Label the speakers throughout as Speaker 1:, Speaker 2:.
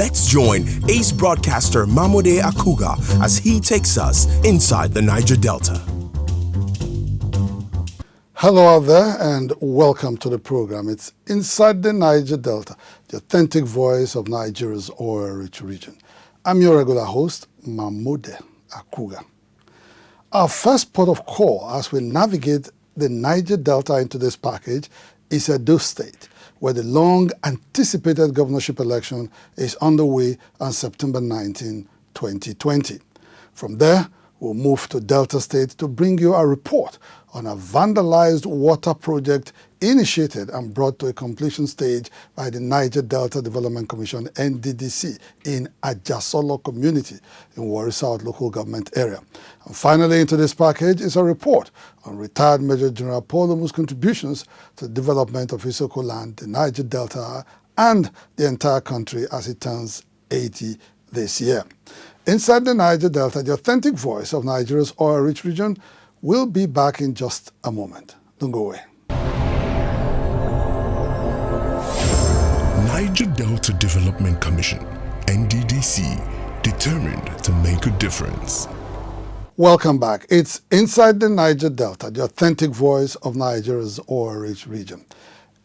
Speaker 1: Let's join ace broadcaster Mamode Akugha as he takes us inside the Niger Delta.
Speaker 2: Hello out there and welcome to the program. It's Inside the Niger Delta, the authentic voice of Nigeria's oil-rich region. I'm your regular host, Mamode Akugha. Our first port of call as we navigate the Niger Delta into this package is Edo State, where the long-anticipated governorship election is underway on September 19, 2020. From there, we'll move to Delta State to bring you a report on a vandalized water project initiated and brought to a completion stage by the Niger Delta Development Commission, NDDC, in AJA-OSOLO community in Warri South local government area. And finally, into this package is a report on retired Major General Paul Omu's contributions to the development of Isoko land, the Niger Delta, and the entire country as it turns 80 this year. Inside the Niger Delta, the authentic voice of Nigeria's oil-rich region, will be back in just a moment. Don't go away.
Speaker 1: Niger Delta Development Commission, NDDC, determined to make a difference.
Speaker 2: Welcome back. It's Inside the Niger Delta, the authentic voice of Nigeria's oil-rich region.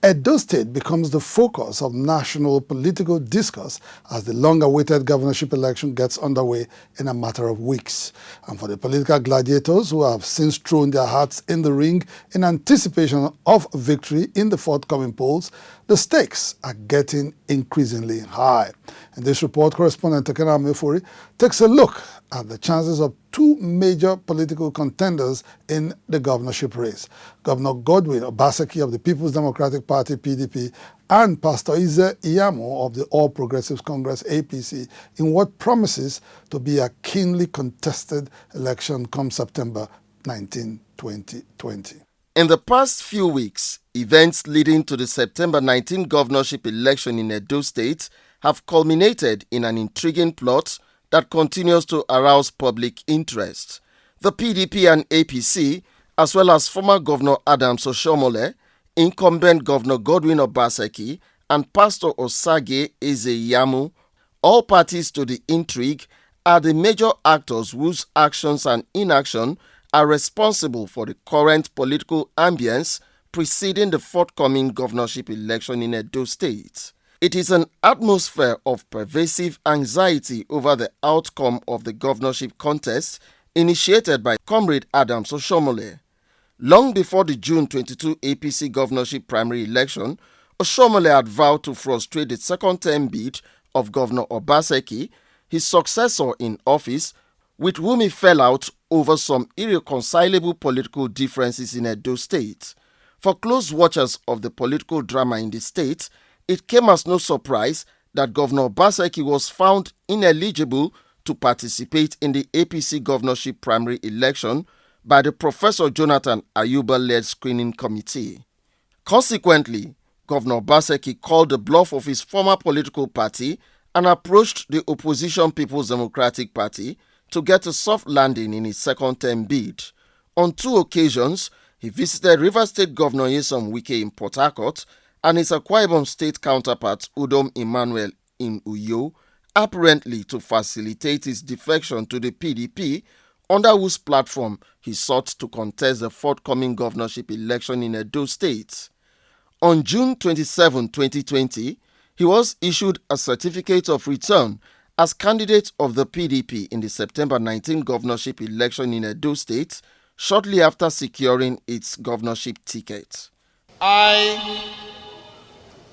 Speaker 2: Edo State becomes the focus of national political discourse as the long-awaited governorship election gets underway in a matter of weeks. And for the political gladiators who have since thrown their hats in the ring in anticipation of victory in the forthcoming polls, the stakes are getting increasingly high. In this report, correspondent Tekena Mefori takes a look at the chances of two major political contenders in the governorship race. Governor Godwin Obaseki of the People's Democratic Party, PDP, and Pastor IZE-IYAMU of the All Progressives Congress, APC, in what promises to be a keenly contested election come September 19, 2020.
Speaker 3: In the past few weeks, events leading to the September 19 governorship election in Edo State have culminated in an intriguing plot that continues to arouse public interest. The PDP and APC, as well as former Governor Adams Oshiomhole, incumbent Governor Godwin Obaseki, and Pastor Osage IZE-IYAMU, all parties to the intrigue, are the major actors whose actions and inaction are responsible for the current political ambience preceding the forthcoming governorship election in Edo State. It is an atmosphere of pervasive anxiety over the outcome of the governorship contest initiated by Comrade Adams Oshiomhole. Long before the June 22 APC governorship primary election, Oshiomhole had vowed to frustrate the second-term bid of Governor Obaseki, his successor in office, with whom he fell out over some irreconcilable political differences in Edo State. For close watchers of the political drama in the state, it came as no surprise that Governor Obaseki was found ineligible to participate in the APC governorship primary election by the Professor Jonathan Ayuba-led screening committee. Consequently, Governor Obaseki called the bluff of his former political party and approached the opposition People's Democratic Party to get a soft landing in his second-term bid. On two occasions, he visited Rivers State Governor Nyesom Wike in Port Harcourt and his Akwa Ibom State counterpart Udom Emmanuel in Uyo, apparently to facilitate his defection to the PDP, under whose platform he sought to contest the forthcoming governorship election in Edo State. On June 27, 2020, he was issued a certificate of return as candidate of the PDP in the September 19 governorship election in Edo State, shortly after securing its governorship ticket.
Speaker 4: I,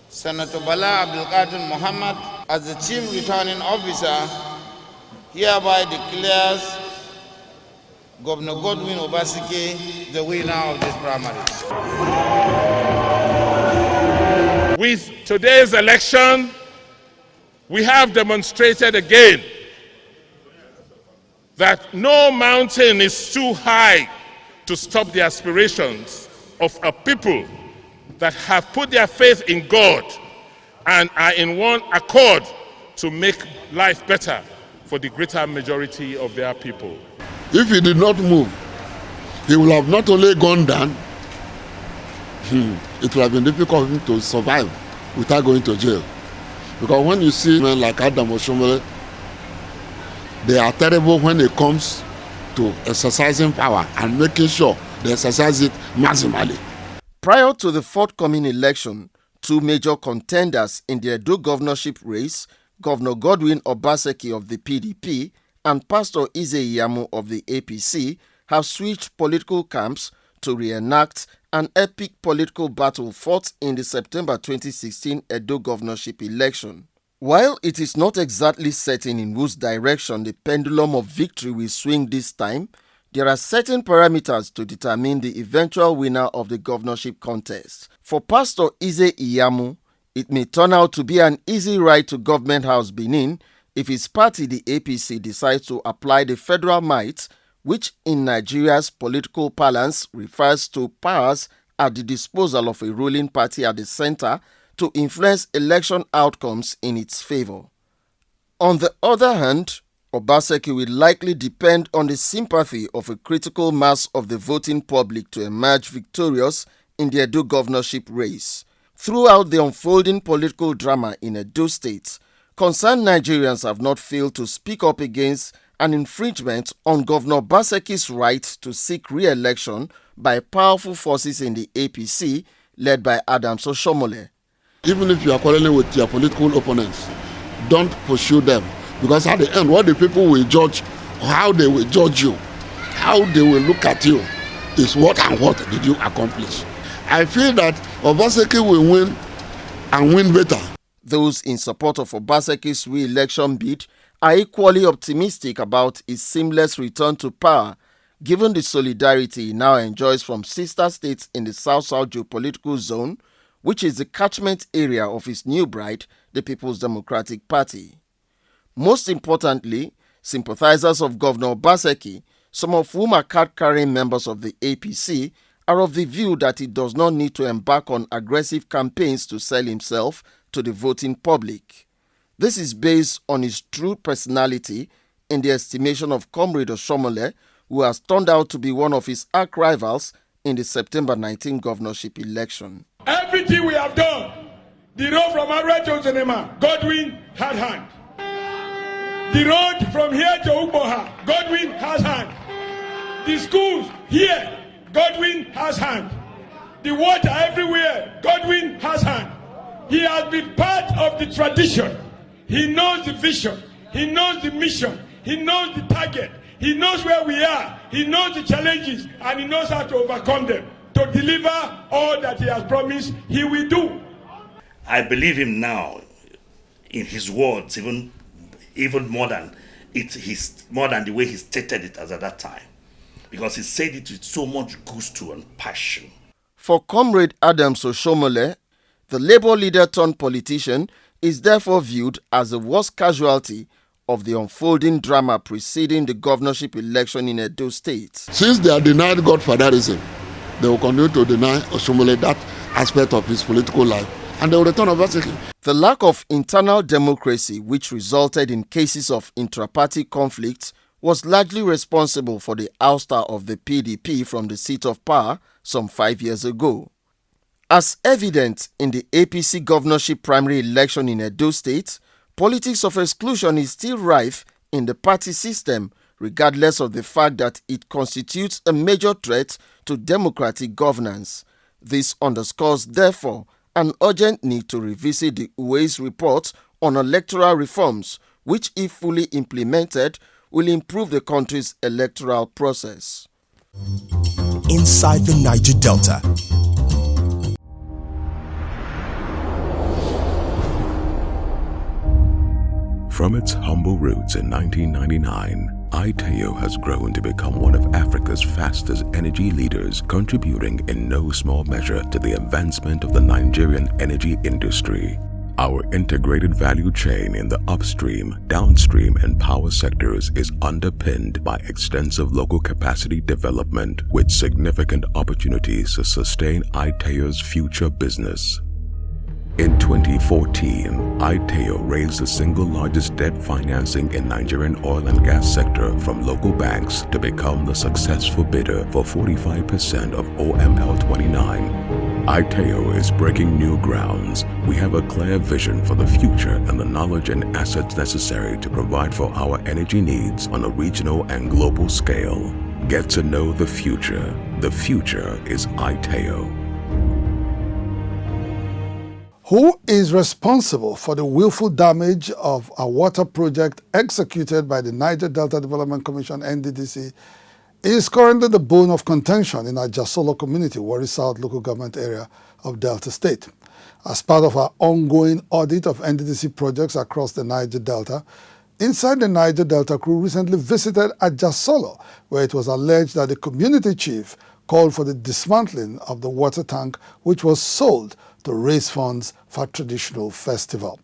Speaker 4: Senator Bala Abdulkadir Muhammad, as the Chief Returning Officer, hereby declares Governor Godwin Obaseki the winner of this primary.
Speaker 5: With today's election, we have demonstrated again that no mountain is too high to stop the aspirations of a people that have put their faith in God and are in one accord to make life better for the greater majority of their people.
Speaker 6: If he did not move, he would have not only gone down, it would have been difficult for him to survive without going to jail. Because when you see men like AJA-OSOLO, they are terrible when it comes to exercising power and making sure they exercise it maximally.
Speaker 3: Prior to the forthcoming election, two major contenders in the Edo governorship race, Governor Godwin Obaseki of the PDP and Pastor IZE-IYAMU of the APC, have switched political camps to reenact an epic political battle fought in the September 2016 Edo governorship election. While it is not exactly certain in whose direction the pendulum of victory will swing this time, there are certain parameters to determine the eventual winner of the governorship contest. For Pastor IZE-IYAMU, it may turn out to be an easy ride to Government House Benin if his party, the APC, decides to apply the federal might, which in Nigeria's political parlance refers to powers at the disposal of a ruling party at the center to influence election outcomes in its favor. On the other hand, Obaseki will likely depend on the sympathy of a critical mass of the voting public to emerge victorious in the Edo governorship race. Throughout the unfolding political drama in Edo State, concerned Nigerians have not failed to speak up against an infringement on Governor Obaseki's right to seek re-election by powerful forces in the APC led by Adams Oshiomhole.
Speaker 6: Even if you are quarreling with your political opponents, don't pursue them. Because at the end, what the people will judge, how they will judge you, how they will look at you, is what and what did you accomplish. I feel that Obaseki will win and win better.
Speaker 3: Those in support of Obaseki's re-election bid are equally optimistic about his seamless return to power, given the solidarity he now enjoys from sister states in the South-South geopolitical zone, which is the catchment area of his new bride, the People's Democratic Party. Most importantly, sympathizers of Governor Obaseki, some of whom are card-carrying members of the APC, are of the view that he does not need to embark on aggressive campaigns to sell himself to the voting public. This is based on his true personality in the estimation of Comrade Oshiomhole, who has turned out to be one of his arch rivals in the September 19 governorship election.
Speaker 7: Everything we have done, the road from Abra to Zenema, Godwin had hand. The road from here to Uboha, Godwin has hand. The schools here, Godwin has hand. The water everywhere, Godwin has hand. He has been part of the tradition. He knows the vision. He knows the mission. He knows the target. He knows where we are. He knows the challenges, and he knows how to overcome them. To deliver all that he has promised, he will do.
Speaker 8: I believe him now in his words, even more than more than the way he stated it as at that time, because he said it with so much gusto and passion.
Speaker 3: For Comrade Adams Oshiomhole, the Labour leader turned politician is therefore viewed as the worst casualty of the unfolding drama preceding the governorship election in Edo State.
Speaker 6: Since they are denied godfatherism, they will continue to deny Oshiomhole that aspect of his political life, and they will return Obaseki.
Speaker 3: The lack of internal democracy, which resulted in cases of intra-party conflict, was largely responsible for the ouster of the PDP from the seat of power some 5 years ago. As evident in the APC governorship primary election in Edo State, politics of exclusion is still rife in the party system, regardless of the fact that it constitutes a major threat to democratic governance. This underscores, therefore, an urgent need to revisit the UAE's report on electoral reforms, which, if fully implemented, will improve the country's electoral process.
Speaker 1: Inside the Niger Delta.
Speaker 9: From its humble roots in 1999, ITAO has grown to become one of Africa's fastest energy leaders, contributing in no small measure to the advancement of the Nigerian energy industry. Our integrated value chain in the upstream, downstream, and power sectors is underpinned by extensive local capacity development with significant opportunities to sustain ITAO's future business. In 2014, ITEO raised the single largest debt financing in Nigerian oil and gas sector from local banks to become the successful bidder for 45% of OML 29. ITEO is breaking new grounds. We have a clear vision for the future and the knowledge and assets necessary to provide for our energy needs on a regional and global scale. Get to know the future. The future is ITEO.
Speaker 2: Who is responsible for the willful damage of a water project executed by the Niger Delta Development Commission, NDDC, is currently the bone of contention in AJA-OSOLO community, Warri South local government area of Delta State. As part of our ongoing audit of NDDC projects across the Niger Delta, Inside the Niger Delta crew recently visited AJA-OSOLO, where it was alleged that the community chief called for the dismantling of the water tank, which was sold to raise funds for a traditional festival.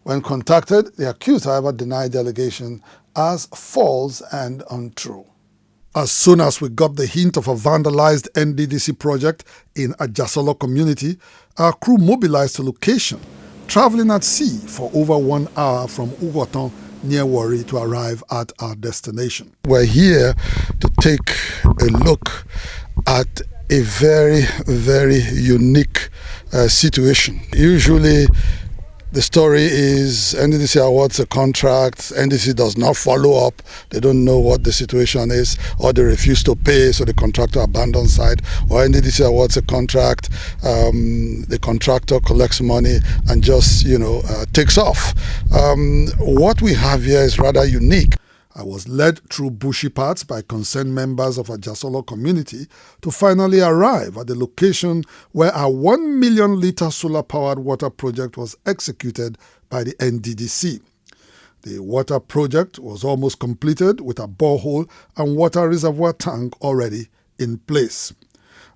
Speaker 2: When contacted, the accused, however, denied the allegation as false and untrue. As soon as we got the hint of a vandalized NDDC project in AJA-OSOLO community, our crew mobilized to location, traveling at sea for over 1 hour from Ugoton near Warri to arrive at our destination. We're here to take a look at a very, very unique situation. Usually the story is NDDC awards a contract, NDDC does not follow up, they don't know what the situation is, or they refuse to pay, so the contractor abandons site, or NDDC awards a contract, the contractor collects money and just, takes off. What we have here is rather unique. I was led through bushy paths by concerned members of a AJA-OSOLO community to finally arrive at the location where a 1 million litre solar-powered water project was executed by the NDDC. The water project was almost completed with a borehole and water reservoir tank already in place.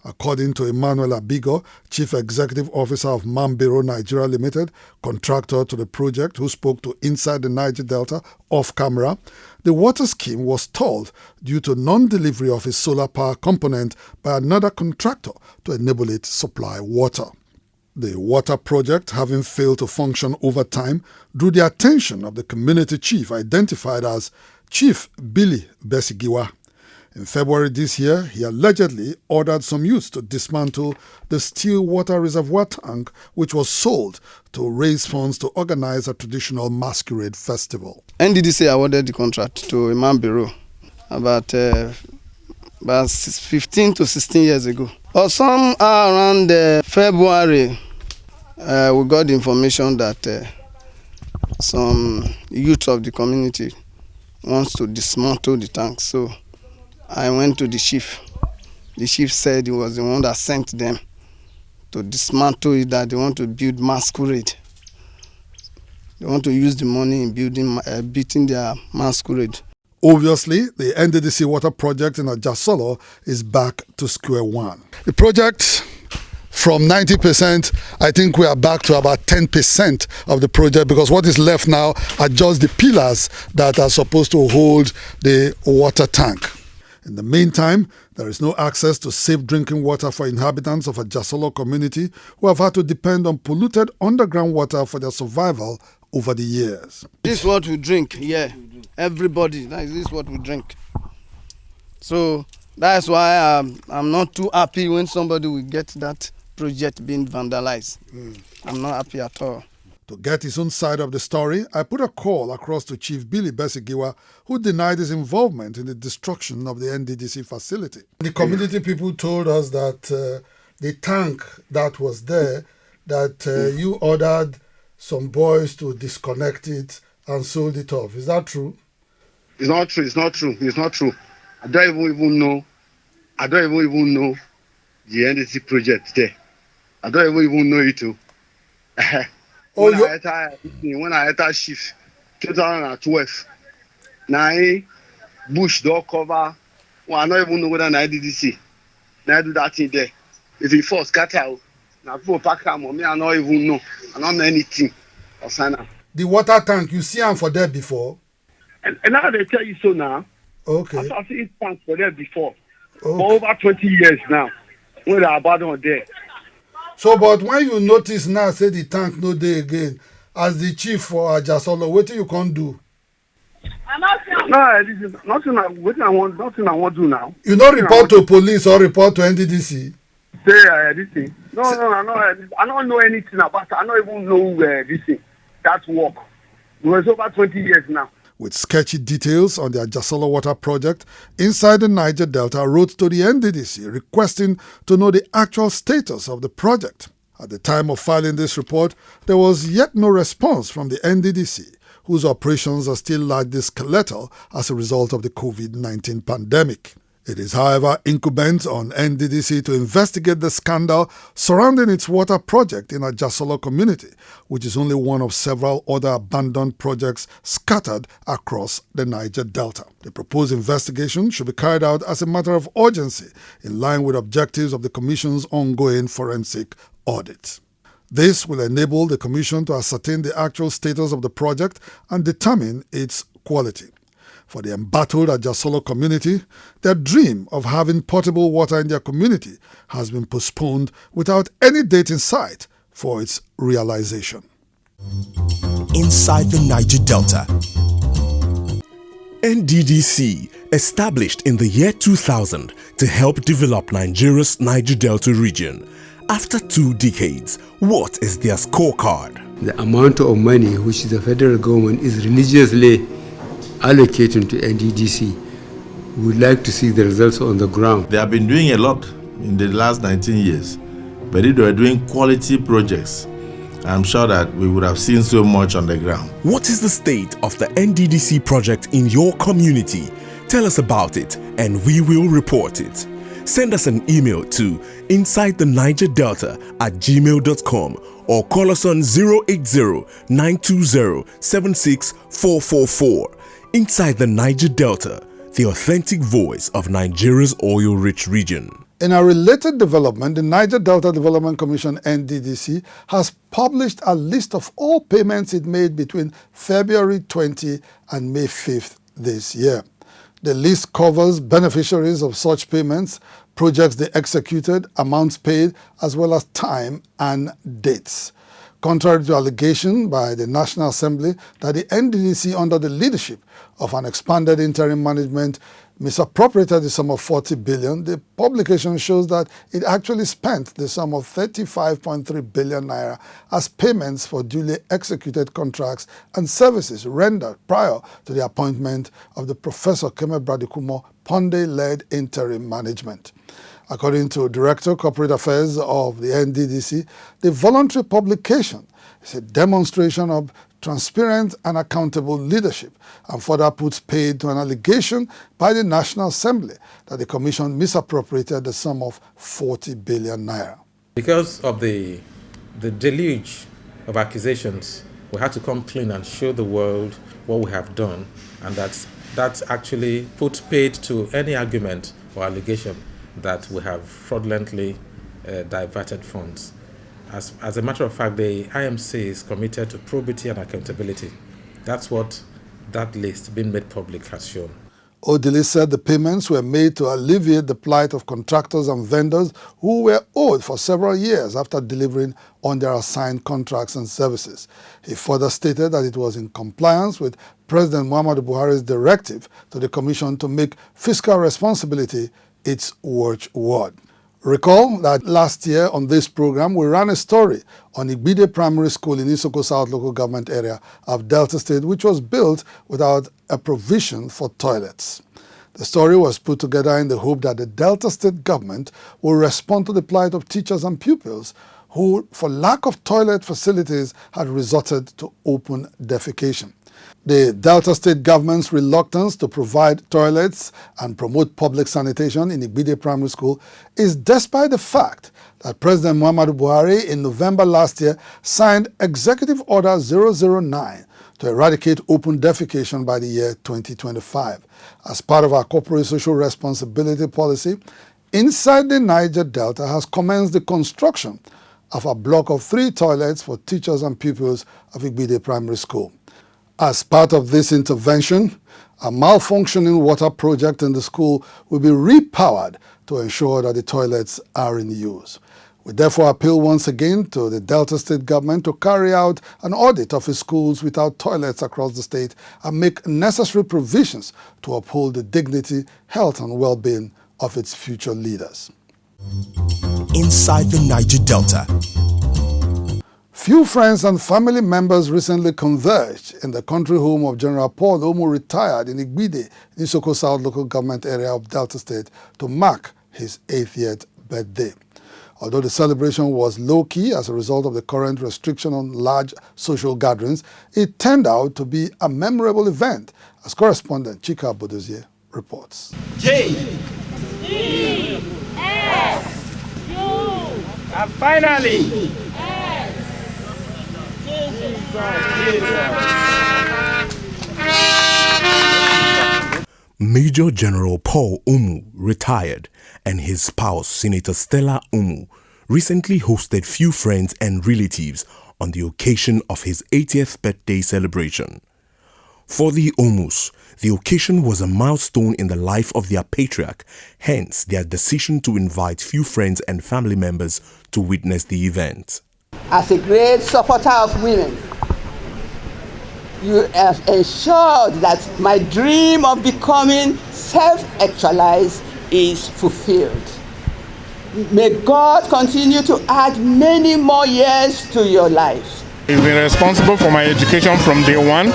Speaker 2: According to Emmanuel Abigo, Chief Executive Officer of Mambero Nigeria Limited, contractor to the project, who spoke to Inside the Niger Delta off camera, the water scheme was stalled due to non-delivery of its solar power component by another contractor to enable it to supply water. The water project, having failed to function over time, drew the attention of the community chief identified as Chief Billy Besigiwa. In February this year, he allegedly ordered some youths to dismantle the steel water reservoir tank, which was sold to raise funds to organize a traditional masquerade festival.
Speaker 10: NDDC awarded the contract to Mambero about 15 to 16 years ago. Or some around February, we got the information that some youth of the community wants to dismantle the tank. So I went to the chief. The chief said he was the one that sent them to dismantle it, that they want to build masquerade. They want to use the money in beating their masquerade.
Speaker 2: Obviously, the NDDC water project in AJA-OSOLO is back to square one. The project, from 90%, I think we are back to about 10% of the project, because what is left now are just the pillars that are supposed to hold the water tank. In the meantime, there is no access to safe drinking water for inhabitants of a AJA-OSOLO community who have had to depend on polluted underground water for their survival over the years.
Speaker 10: This is what we drink, yeah. Everybody, this is what we drink. So that's why I'm not too happy when somebody will get that project being vandalized. I'm not happy at all.
Speaker 2: To get his own side of the story, I put a call across to Chief Billy Besigiwa, who denied his involvement in the destruction of the NDDC facility. The community people told us that the tank that was there, that you ordered some boys to disconnect it and sold it off. Is that true?
Speaker 11: It's not true. It's not true. It's not true. I don't even know the NDDC project there. I don't even know it too. When I enter shift 2012, now bush door cover. Well, I don't even know whether I NDDC. Now I do that thing there. If you first scatter out, now people pack them. Me, I don't even know. I don't know anything.
Speaker 2: The water tank, you see them for there before?
Speaker 11: And now they tell you so now.
Speaker 2: Okay.
Speaker 11: I've seen tanks for there before. For over 20 years now. When they abandoned there.
Speaker 2: So, but when you notice now, say the tank no dey again, as the chief for AJA-OSOLO, what you can't do?
Speaker 11: No, this is nothing. Nothing I want to do now.
Speaker 2: You don't report to police or report to NDDC?
Speaker 11: Say this thing. No, I don't know anything about it. I don't even know this thing. That's work. It was over 20 years now.
Speaker 2: With sketchy details on the AJA-OSOLO water project, Inside the Niger Delta wrote to the NDDC requesting to know the actual status of the project. At the time of filing this report, there was yet no response from the NDDC, whose operations are still largely skeletal as a result of the COVID-19 pandemic. It is, however, incumbent on NDDC to investigate the scandal surrounding its water project in AJA-OSOLO community, which is only one of several other abandoned projects scattered across the Niger Delta. The proposed investigation should be carried out as a matter of urgency, in line with objectives of the Commission's ongoing forensic audit. This will enable the Commission to ascertain the actual status of the project and determine its quality. For the embattled AJA-OSOLO community, their dream of having potable water in their community has been postponed without any date in sight for its realization.
Speaker 1: Inside the Niger Delta. NDDC, established in the year 2000 to help develop Nigeria's Niger Delta region. After 2 decades, what is their scorecard?
Speaker 12: The amount of money which the federal government is religiously allocating to NDDC, we would like to see the results on the ground.
Speaker 13: They have been doing a lot in the last 19 years, but if they were doing quality projects, I'm sure that we would have seen so much on the ground.
Speaker 1: What is the state of the NDDC project in your community? Tell us about it and we will report it. Send us an email to insidethenigerdelta@gmail.com or call us on 080-920-76444. Inside the Niger Delta, the authentic voice of Nigeria's oil-rich region.
Speaker 2: In a related development, the Niger Delta Development Commission (NDDC) has published a list of all payments it made between February 20 and May 5th this year. The list covers beneficiaries of such payments, projects they executed, amounts paid, as well as time and dates. Contrary to allegation by the National Assembly that the NDDC, under the leadership of an expanded interim management, misappropriated the sum of 40 billion, the publication shows that it actually spent the sum of 35.3 billion naira as payments for duly executed contracts and services rendered prior to the appointment of the Professor Keme Bradikumo Ponde-led interim management. According to Director Corporate Affairs of the NDDC, the voluntary publication is a demonstration of transparent and accountable leadership and further puts paid to an allegation by the National Assembly that the Commission misappropriated the sum of 40 billion naira.
Speaker 14: Because of the deluge of accusations, we had to come clean and show the world what we have done, and that's actually put paid to any argument or allegation that we have fraudulently diverted funds. As a matter of fact, the IMC is committed to probity and accountability. That's what that list being made public has shown.
Speaker 2: Odili said the payments were made to alleviate the plight of contractors and vendors who were owed for several years after delivering on their assigned contracts and services. He further stated that it was in compliance with President Muhammadu Buhari's directive to the Commission to make fiscal responsibility its watchword. Recall that last year on this program, we ran a story on Igbide Primary School in Isoko South local government area of Delta State, which was built without a provision for toilets. The story was put together in the hope that the Delta State government will respond to the plight of teachers and pupils who, for lack of toilet facilities, had resorted to open defecation. The Delta State government's reluctance to provide toilets and promote public sanitation in Igbide Primary School is despite the fact that President Muhammadu Buhari in November last year signed Executive Order 009 to eradicate open defecation by the year 2025. As part of our corporate social responsibility policy, Inside the Niger Delta has commenced the construction of a block of 3 toilets for teachers and pupils of Igbide Primary School. As part of this intervention, a malfunctioning water project in the school will be repowered to ensure that the toilets are in use. We therefore appeal once again to the Delta State government to carry out an audit of its schools without toilets across the state and make necessary provisions to uphold the dignity, health and well-being of its future leaders.
Speaker 1: Inside the Niger Delta.
Speaker 2: Few friends and family members recently converged in the country home of General Paul Omu, retired in Igbide, Isoko South local government area of Delta State, to mark his 80th birthday. Although the celebration was low-key as a result of the current restriction on large social gatherings, it turned out to be a memorable event, as correspondent Chika Bodozie reports.
Speaker 7: And finally,
Speaker 1: Major General Paul Omu, retired, and his spouse, Senator Stella Omu, recently hosted few friends and relatives on the occasion of his 80th birthday celebration. For the Omus, the occasion was a milestone in the life of their patriarch, hence their decision to invite few friends and family members to witness the event.
Speaker 15: As a great supporter of women, you have ensured that my dream of becoming self-actualized is fulfilled. May God continue to add many more years to your life.
Speaker 7: He's been responsible for my education from day one.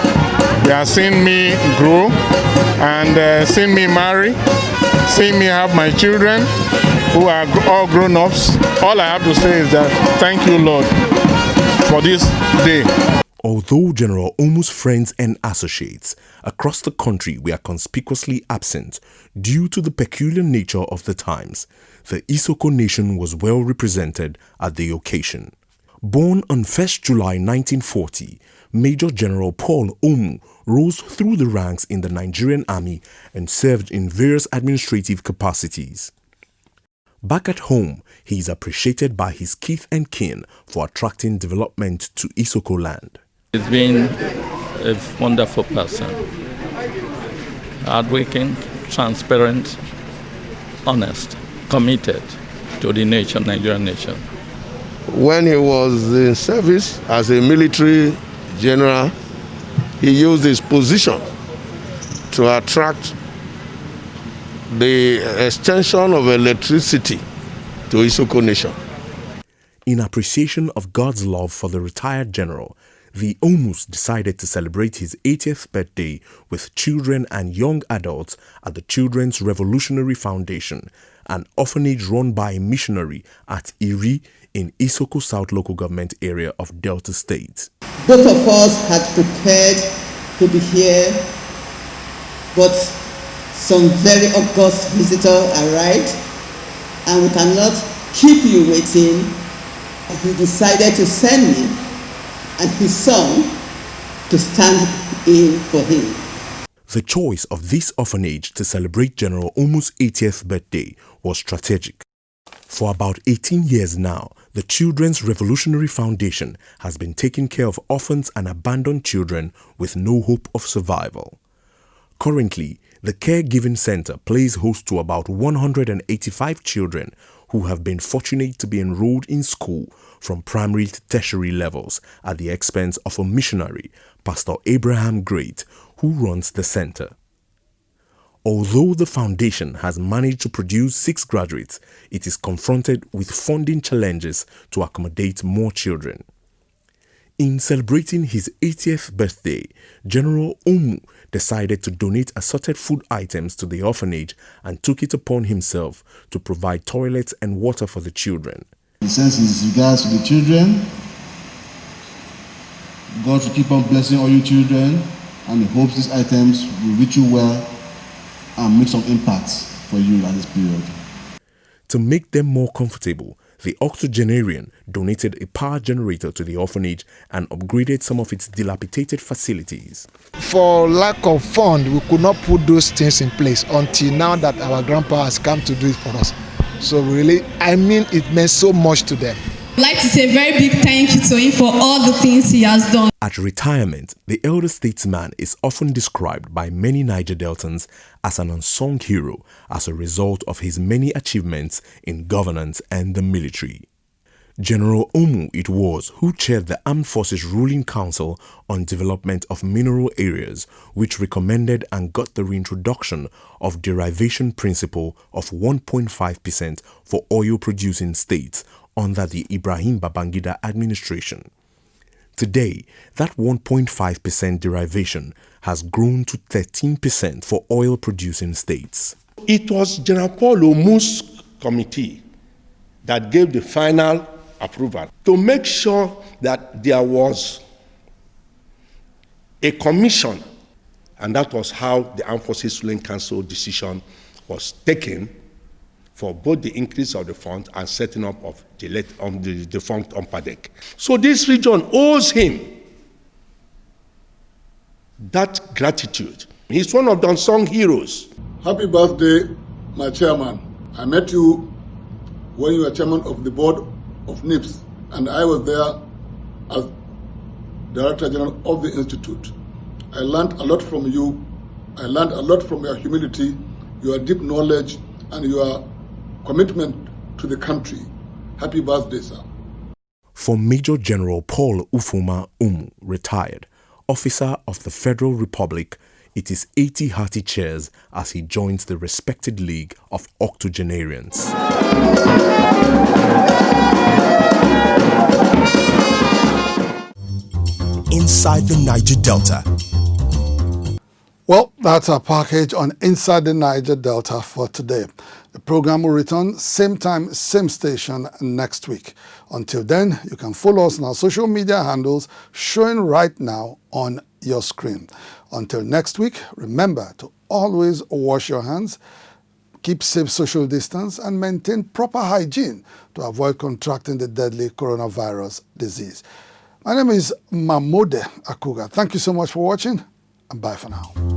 Speaker 7: They have seen me grow and seen me marry, seen me have my children who are all grown-ups. All I have to say is that thank you, Lord, for this day.
Speaker 1: Although General Omu's friends and associates across the country were conspicuously absent due to the peculiar nature of the times, the Isoko nation was well represented at the occasion. Born on 1st July 1940, Major General Paul Omu rose through the ranks in the Nigerian army and served in various administrative capacities. Back at home, he is appreciated by his kith and kin for attracting development to Isoko land.
Speaker 16: He's been a wonderful person, hardworking, transparent, honest, committed to the nation, Nigerian nation.
Speaker 6: When he was in service as a military general, he used his position to attract the extension of electricity to Isoko nation.
Speaker 1: In appreciation of God's love for the retired general, the Omus decided to celebrate his 80th birthday with children and young adults at the Children's Revolutionary Foundation, an orphanage run by a missionary at Iri in Isoko South local government area of Delta State.
Speaker 15: Both of us had prepared to be here, but some very august visitor arrived and we cannot keep you waiting. He decided to send me and his son to stand in for him.
Speaker 1: The choice of this orphanage to celebrate General Omu's 80th birthday was strategic. For about 18 years now, the Children's Revolutionary Foundation has been taking care of orphans and abandoned children with no hope of survival. Currently, the Caregiving Center plays host to about 185 children who have been fortunate to be enrolled in school from primary to tertiary levels at the expense of a missionary, Pastor Abraham Great, who runs the center. Although the foundation has managed to produce 6 graduates, it is confronted with funding challenges to accommodate more children. In celebrating his 80th birthday, General Omu decided to donate assorted food items to the orphanage and took it upon himself to provide toilets and water for the children.
Speaker 17: He says in regards to the children, God will keep on blessing all you children, and he hopes these items will reach you well and make some impact for you at this period.
Speaker 1: To make them more comfortable, the octogenarian donated a power generator to the orphanage and upgraded some of its dilapidated facilities.
Speaker 18: For lack of fund, we could not put those things in place until now that our grandpa has come to do it for us. So really, it meant so much to them.
Speaker 19: I'd like to say a very big thank you to him for all the things he has done.
Speaker 1: At retirement, the elder statesman is often described by many Niger Deltans as an unsung hero as a result of his many achievements in governance and the military. General Omu it was who chaired the Armed Forces Ruling Council on Development of Mineral Areas, which recommended and got the reintroduction of derivation principle of 1.5% for oil-producing states under the Ibrahim Babangida administration. Today, that 1.5% derivation has grown to 13% for oil-producing states.
Speaker 20: It was General Paul Omu's committee that gave the final approval to make sure that there was a commission, and that was how the Armed Forces Ruling Council decision was taken for both the increase of the fund and setting up of the fund on PADEC. So this region owes him that gratitude. He's one of the unsung heroes.
Speaker 6: Happy birthday, my chairman. I met you when you were chairman of the board of NIPS, and I was there as Director General of the Institute. I learned a lot from you. I learned a lot from your humility, your deep knowledge, and your commitment to the country. Happy birthday, sir.
Speaker 1: For Major General Paul Ufuma Umu, retired, officer of the Federal Republic, it is 80 hearty cheers as he joins the respected league of octogenarians.
Speaker 21: Inside the Niger Delta.
Speaker 2: Well, that's our package on Inside the Niger Delta for today. The program will return same time, same station next week. Until then, you can follow us on our social media handles showing right now on your screen. Until next week, remember to always wash your hands, keep safe social distance, and maintain proper hygiene to avoid contracting the deadly coronavirus disease. My name is Mamode Akugha. Thank you so much for watching, and bye for now.